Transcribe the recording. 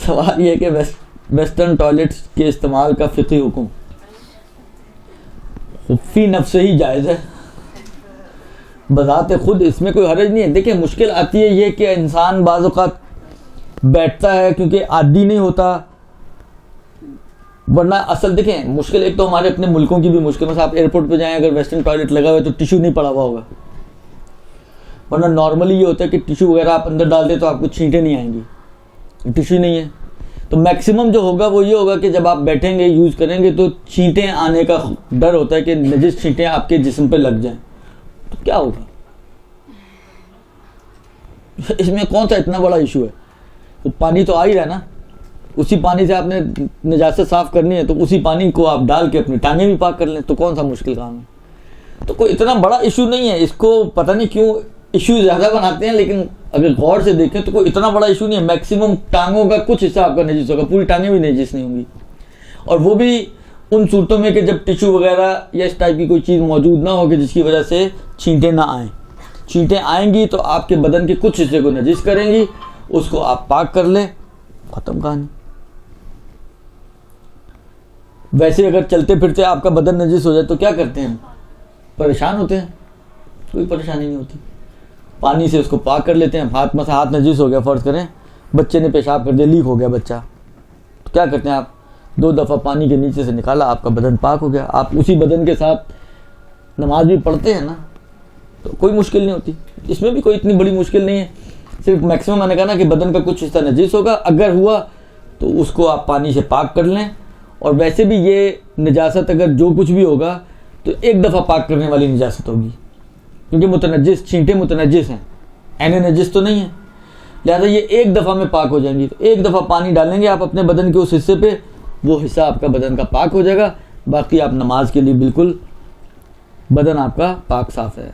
सवाल ये है कि वेस्टर्न टॉयलेट्स के इस्तेमाल का फ़िक़ही हुक्म फ़ी नफ्स ही जायज़ है, बज़ाते खुद इसमें कोई हर्ज नहीं है। देखिए मुश्किल आती है ये कि इंसान बाज़ औक़ात बैठता है क्योंकि आदी नहीं होता, वरना असल देखें मुश्किल एक तो हमारे अपने मुल्कों की भी मुश्किल, मतलब आप एयरपोर्ट पे जाएं अगर वेस्टर्न टॉयलेट लगा हुआ है तो टिश्यू नहीं पड़ा हुआ होगा, वरना नॉर्मली ये होता है कि टिश्यू वगैरह आप अंदर डाल दे तो आपको छींटें नहीं आएंगी, टिश्यू नहीं है। तो मैक्सिमम जो होगा वो ये होगा कि जब आप बैठेंगे यूज़ करेंगे तो छींटें आने का डर होता है कि नजिस छींटें आपके जिस्म पे लग जाएं, तो क्या होगा? इसमें कौन सा इतना बड़ा इशू है? तो पानी तो आ ही रहा है ना, उसी पानी से आपने नजासत साफ़ करनी है तो उसी पानी को आप डाल के अपनी टांगें भी पाक कर लें, तो कौन सा मुश्किल काम है? तो कोई इतना बड़ा इशू नहीं है। इसको पता नहीं क्यों इशू ज़्यादा बनाते हैं, लेकिन अगर गौर से देखें तो कोई इतना बड़ा इशू नहीं है। मैक्सिमम टांगों का कुछ हिस्सा आपका नजीस होगा, पूरी टांगें भी नजीस नहीं होंगी, और वो भी उन सूरतों में कि जब टिश्यू वगैरह या इस टाइप की कोई चीज़ मौजूद ना हो कि जिसकी वजह से छींटें ना आएँ। छींटें आएंगी तो आपके बदन के कुछ हिस्से को नजीस करेंगी, उसको आप पाक कर लें, ख़त्म कहानी। वैसे अगर चलते फिरते आपका बदन नजीस हो जाए तो क्या करते हैं? परेशान होते हैं? कोई परेशानी नहीं होती, पानी से उसको पाक कर लेते हैं। हाथ में से हाथ नजीस हो गया, फ़र्ज़ करें बच्चे ने पेशाब कर दिया, लीक हो गया बच्चा, तो क्या करते हैं आप? 2 दफ़ा पानी के नीचे से निकाला, आपका बदन पाक हो गया। आप उसी बदन के साथ नमाज भी पढ़ते हैं ना, तो कोई मुश्किल नहीं होती, इसमें भी कोई इतनी बड़ी मुश्किल नहीं है। सिर्फ मैक्सिमम मैंने कहा ना कि बदन का कुछ हिस्सा नजीस होगा, अगर हुआ तो उसको आप पानी से पाक कर लें। और वैसे भी ये निजासत अगर जो कुछ भी होगा तो एक दफ़ा पाक करने वाली निजासत होगी, क्योंकि मुतनज्जिस छींटें मुतनज्जिस हैं, ऐने नजिस तो नहीं है, लिहाजा ये एक दफ़ा में पाक हो जाएंगी। तो एक दफ़ा पानी डालेंगे आप अपने बदन के उस हिस्से पे, वो हिस्सा आपका बदन का पाक हो जाएगा, बाकी आप नमाज के लिए बिल्कुल बदन आपका पाक साफ़ है।